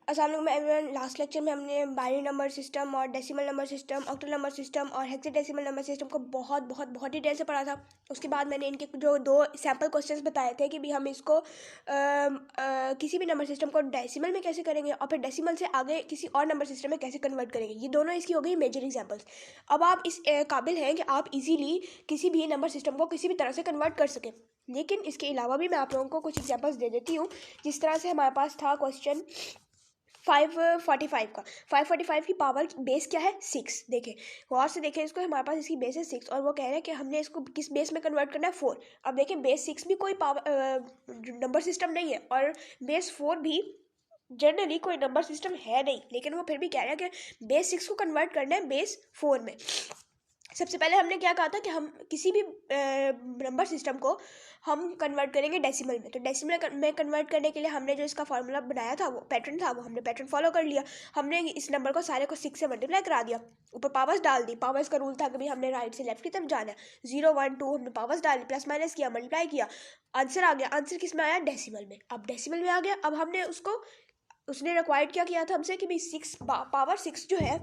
अस्सलाम वालेकुम everyone. Last lecture में हमने बाइनरी नंबर सिस्टम और decimal number system, octal number system और हेक्साडेसिमल नंबर सिस्टम को बहुत डिटेल से पढ़ा था। उसके बाद मैंने इनके जो 2 सैम्पल क्वेश्चंस बताए थे कि भी हम इसको किसी भी नंबर सिस्टम को डेसिमल में कैसे करेंगे और फिर डेसिमल से आगे किसी और नंबर सिस्टम में कैसे कन्वर्ट करेंगे। ये दोनों इसकी हो गई मेजर एग्जाम्पल्स। अब आप इस काबिल हैं कि आप इजीली किसी भी नंबर सिस्टम को किसी भी तरह से कन्वर्ट कर सकें। लेकिन इसके अलावा भी मैं आप लोगों को कुछ एग्जाम्पल्स दे देती हूँ। जिस तरह से हमारे पास था क्वेश्चन 545 का। 545 की पावर बेस क्या है? 6। देखें, गौर से देखें इसको, हमारे पास इसकी बेस है 6 और वो कह रहे हैं कि हमने इसको किस बेस में कन्वर्ट करना है? 4। अब देखें, बेस 6 भी कोई पावर नंबर सिस्टम नहीं है और बेस 4 भी जनरली कोई नंबर सिस्टम है नहीं, लेकिन वो फिर भी कह रहे हैं कि बेस 6 को कन्वर्ट करना है बेस 4 में। सबसे पहले हमने क्या कहा था कि हम किसी भी नंबर सिस्टम को हम कन्वर्ट करेंगे डेसिमल में। तो डेसिमल में कन्वर्ट करने के लिए हमने जो इसका फार्मूला बनाया था, वो पैटर्न था, वो हमने पैटर्न फॉलो कर लिया। हमने इस नंबर को सारे को 6 से मल्टीप्लाई करा दिया, ऊपर पावर्स डाल दी। पावर्स का रूल था कि भाई हमने राइट से लेफ्ट की तरफ जाना है। 0 1 2 हमने पावर्स डाली, प्लस माइनस किया, मल्टीप्लाई किया, आंसर आ गया। आंसर किस में आया? डेसिमल में। अब डेसिमल में आ गया। अब हमने उसने रिक्वायर्ड क्या किया था हमसे कि भाई 6 पावर 6 जो है,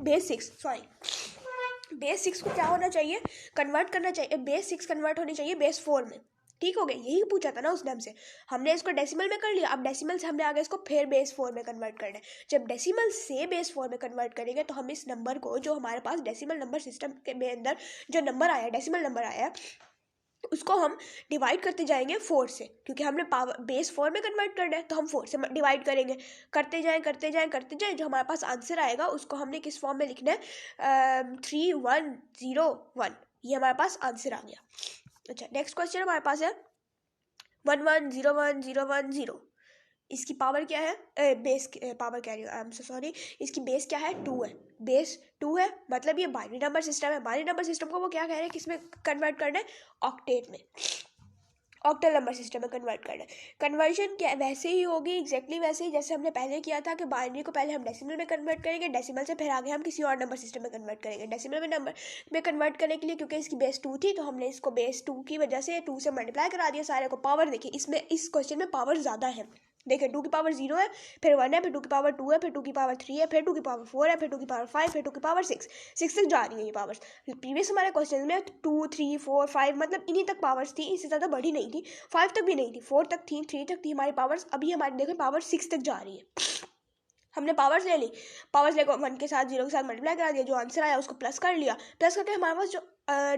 बेस 6 को क्या होना चाहिए? कन्वर्ट करना चाहिए। बेस 6 कन्वर्ट होनी चाहिए बेस 4 में। ठीक हो गया, यही पूछा था ना उसने हमसे। हमने इसको डेसिमल में कर लिया। अब डेसिमल से हमने आगे इसको फिर बेस 4 में कन्वर्ट करना है। जब डेसिमल से बेस 4 में कन्वर्ट करेंगे तो हम इस नंबर को, जो हमारे पास डेसिमल नंबर सिस्टम के में अंदर जो नंबर आया, डेसिमल नंबर आया, उसको हम डिवाइड करते जाएंगे 4 से, क्योंकि हमने पावर बेस 4 में कन्वर्ट करना है तो हम 4 से डिवाइड करेंगे। करते जाएं, जो हमारे पास आंसर आएगा उसको हमने किस फॉर्म में लिखना है? 3101। ये हमारे पास आंसर आ गया। अच्छा, नेक्स्ट क्वेश्चन हमारे पास है 1101010। इसकी पावर क्या है? बेस पावर क्या है, आई एम सो सॉरी, इसकी बेस क्या है? 2 है। बेस 2 है, मतलब ये बाइनरी नंबर सिस्टम है। बाइनरी नंबर सिस्टम को वो क्या कह रहे हैं, किसमें कन्वर्ट करना है? ऑक्टेट में, ऑक्टल नंबर सिस्टम में कन्वर्ट करना है। कन्वर्जन क्या वैसे ही होगी, एग्जैक्टली वैसे ही जैसे हमने पहले किया था कि बाइनरी को पहले हम डेसिमल में कन्वर्ट करेंगे, डेसिमल से फिर आगे हम किसी और नंबर सिस्टम में कन्वर्ट करेंगे। डेसिमल में नंबर में कन्वर्ट करने के लिए, क्योंकि इसकी बेस 2 थी, तो हमने इसको बेस 2 की वजह से 2 से मल्टीप्लाई करा दिया सारे को। पावर देखिए, इसमें इस क्वेश्चन में पावर ज़्यादा है। देखिए, 2 की पावर 0 है, फिर 1 है, फिर 2 की पावर 2 है, फिर 2 की पावर 3 है, फिर 2 की पावर 4 है, फिर 2 की पावर 5, फिर 2 की पावर 6 तक जा रही है ये पावर्स। प्रीवियस हमारे क्वेश्चन में 2 3 4 5 मतलब इन्हीं तक पावर्स थी, इससे ज़्यादा बड़ी नहीं थी। 5 तक भी नहीं थी, 4 तक थी, 3 तक थी हमारी पावर्स। अभी हमारी देखो पावर 6 तक जा रही है। हमने पावर्स ले ली, पावर्स लेकर 1 के साथ 0 के साथ मल्टीप्लाई करा दिया, जो आंसर आया उसको प्लस कर लिया। प्लस करके हमारे पास जो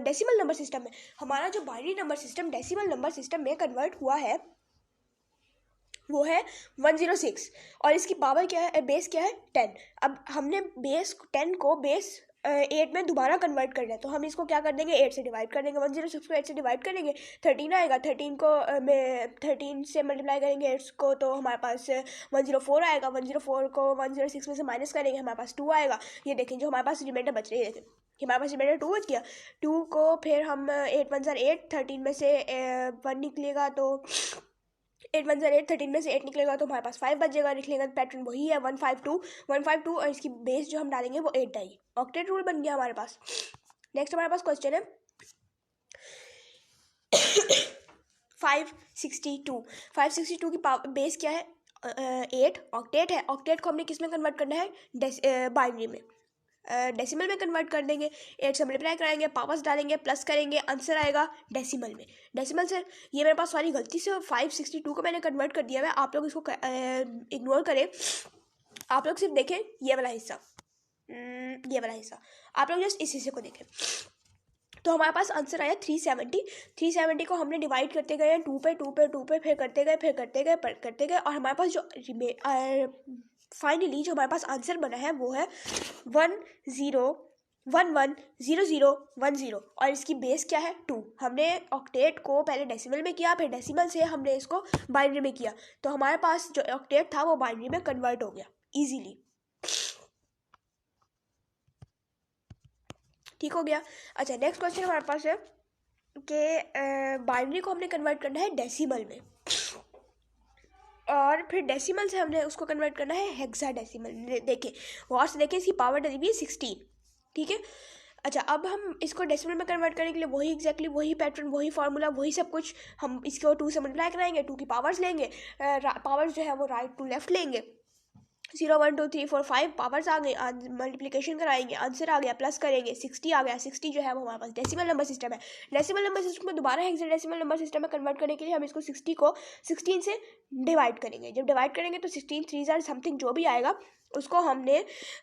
डेसिमल नंबर सिस्टम है, हमारा जो binary number system decimal number system में कन्वर्ट हुआ है, वो है 106। और इसकी पावर क्या है? बेस क्या है? 10। अब हमने बेस 10 को बेस 8 में दोबारा कन्वर्ट करना है, तो हम इसको क्या कर देंगे? 8 से डिवाइड कर देंगे। 106 को 8 से डिवाइड करेंगे, 13 आएगा। 13 को 13 से मल्टीप्लाई करेंगे 8 को, तो हमारे पास 104 आएगा। 104 को 106 में से माइनस करेंगे, हमारे पास 2 आएगा। ये देखें, जो हमारे पास रिमाइंडर बच रही है, देखें कि हमारे पास रिमाइंडर 2 बच गया। 2 को फिर हम 8 1 8, 13 में से 1 निकलेगा तो 8 1 8, 13 में से 8 निकलेगा तो हमारे पास 5 बचेगा। निकलेगा पैटर्न वही है 152 और इसकी बेस जो हम डालेंगे वो 8 आएगी। ऑक्टेट रूल बन गया हमारे पास। नेक्स्ट हमारे पास क्वेश्चन है 562 की बेस क्या है? 8। ऑक्टेट है। ऑक्टेट को हमने किस में कन्वर्ट करना है? बाइनरी में, डेसिमल में कन्वर्ट कर देंगे। 8 से मल्टीप्लाई कराएंगे, पावर्स डालेंगे, प्लस करेंगे, आंसर आएगा डेसिमल में। डेसिमल से ये मेरे पास सॉरी गलती से 562 को मैंने कन्वर्ट कर दिया है। आप लोग इसको इग्नोर करें, आप लोग सिर्फ देखें ये वाला हिस्सा, आप लोग जस्ट इस हिस्से को देखें। तो हमारे पास आंसर आया 370। 370 को हमने डिवाइड करते गए 2 पे, फिर करते गए और हमारे पास जो फाइनली जो हमारे पास आंसर बना है वो है 10110010 और इसकी बेस क्या है? 2। हमने ऑक्टेट को पहले डेसिमल में किया, फिर डेसिमल से हमने इसको बाइनरी में किया, तो हमारे पास जो ऑक्टेट था वो बाइनरी में कन्वर्ट हो गया इजीली। ठीक हो गया। अच्छा, नेक्स्ट क्वेश्चन हमारे पास है कि बाइनरी को हमने कन्वर्ट करना है डेसिमल में, और फिर डेसिमल से हमने उसको कन्वर्ट करना है हेक्साडेसिमल। देखिए, और से देखिए, इसकी पावर डली हुई है 16। ठीक है। अच्छा, अब हम इसको डेसिमल में कन्वर्ट करने के लिए वही एग्जैक्टली वही पैटर्न, वही फार्मूला, वही सब कुछ, हम इसको 2 से मल्टीप्लाई कराएंगे, 2 की पावर्स लेंगे, पावर्स जो है वो राइट टू लेफ्ट लेंगे। 0 1 2 3 4 5 पावर्स आ गए, मल्टीप्लिकेशन कराएंगे, आंसर आ गया, प्लस करेंगे, 60 आ गया। 60 जो है वो हमारे पास डेसिमल नंबर सिस्टम है। डेसिमल नंबर सिस्टम को दोबारा हेक्साडेसिमल नंबर सिस्टम में कन्वर्ट करने के लिए हम इसको 60 को 16 से डिवाइड करेंगे। जब डिवाइड करेंगे तो 16 3 जार समथिंग जो भी आएगा उसको हमने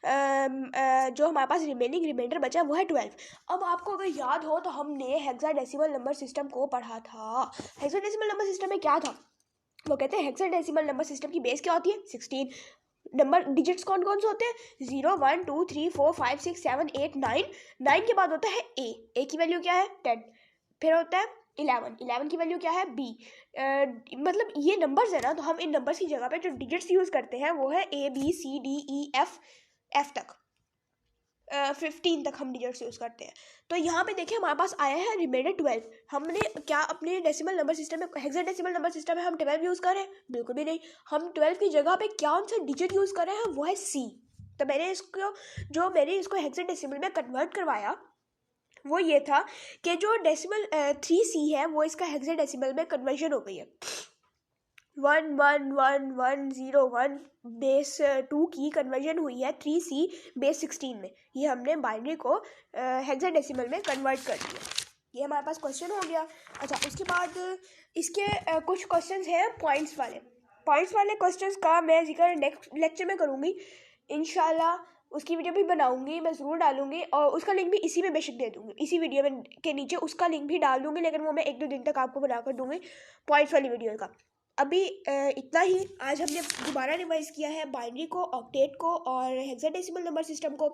जो हमारे पास रिमाइंडर बचा वो है 12। अब आपको अगर याद हो तो हमने हेक्साडेसिमल नंबर सिस्टम को पढ़ा था। हेक्साडेसिमल नंबर सिस्टम में क्या था, वो कहते हैं हेक्साडेसिमल नंबर सिस्टम की बेस क्या होती है 16। नंबर डिजिट्स कौन कौन से होते हैं 0 1 2 3 4 5 6 7 8 9। 9 के बाद होता है ए की वैल्यू क्या है 10। फिर होता है 11 की वैल्यू क्या है बी। मतलब ये नंबर्स है ना, तो हम इन नंबर्स की जगह पे जो डिजिट्स यूज करते हैं वो है A B C D E F तक 15 तक हम डिजिट्स यूज़ करते हैं। तो यहाँ पे देखिए हमारे पास आया है रिमाइंडर 12। हमने क्या अपने डेसिमल नंबर सिस्टम में, हेक्साडेसिमल नंबर सिस्टम में हम 12 यूज़ कर रहे हैं? बिल्कुल भी नहीं। हम 12 की जगह पे कौन सा डिजिट यूज़ कर रहे हैं, वो है सी। तो मैंने इसको हेक्साडेसिमल में कन्वर्ट करवाया वो ये था कि जो डेसिमल 3C है वो इसका हेक्साडेसिमल में कन्वर्जन हो गई है। 1 1 1 1 0 1 बेस 2 की कन्वर्जन हुई है 3C बेस 16 में। ये हमने बाइनरी को हेक्साडेसिमल में कन्वर्ट कर दिया। ये हमारे पास क्वेश्चन हो गया। अच्छा, उसके बाद इसके कुछ क्वेश्चंस हैं पॉइंट्स वाले क्वेश्चंस का मैं जिक्र नेक्स्ट लेक्चर में करूँगी इंशाल्लाह। उसकी वीडियो भी बनाऊंगी, मैं ज़रूर डालूंगी और उसका लिंक भी इसी में बेशक दे दूंगी, इसी वीडियो में के नीचे उसका लिंक भी डाल दूंगी, लेकिन वो मैं 1-2 दिन तक आपको बनाकर दूंगी पॉइंट्स वाली वीडियो का। अभी इतना ही। आज हमने दोबारा रिवाइज किया है बाइनरी को, ऑक्टेट को और हेक्साडेसिमल नंबर सिस्टम को।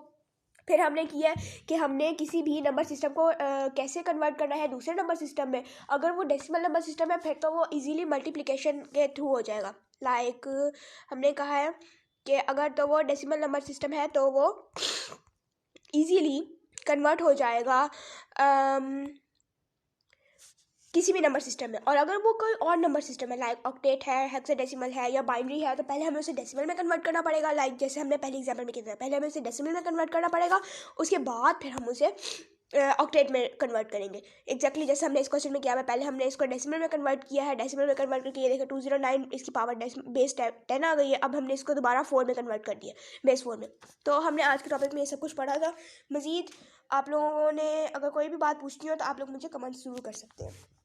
फिर हमने किया कि हमने किसी भी नंबर सिस्टम को कैसे कन्वर्ट करना है दूसरे नंबर सिस्टम में। अगर वो डेसिमल नंबर सिस्टम है फिर तो वो इजीली मल्टीप्लिकेशन के थ्रू हो जाएगा। लाइक हमने कहा है कि अगर तो वो डेसिमल नंबर सिस्टम है तो वो इजीली कन्वर्ट हो जाएगा किसी भी नंबर सिस्टम में। और अगर वो कोई और नंबर सिस्टम है लाइक ऑक्टेट है, हेक्साडेसिमल है या बाइनरी है, तो पहले हमें उसे डेसिमल में कन्वर्ट करना पड़ेगा। लाइक जैसे हमने पहले एग्जाम्पल में किया था, पहले हमें उसे डेसिमल में कन्वर्ट करना पड़ेगा, उसके बाद फिर हम उसे ऑक्टेट में कन्वर्ट करेंगे। एक्जैक्टली जैसे हमने इस क्वेश्चन में किया है, पहले हमने इसको डेसिमल में कन्वर्ट किया है, डेसिमल में कन्वर्ट करके ये देखो 209 इसकी पावर बेस 10 आ गई है। अब हमने इसको दोबारा 4 में कन्वर्ट कर दिया, बेस 4 में। तो हमने आज के टॉपिक में ये सब कुछ पढ़ा था। मज़ीद आप लोगों ने अगर कोई भी बात पूछनी हो तो आप लोग मुझे कमेंट ज़रूर कर सकते हैं।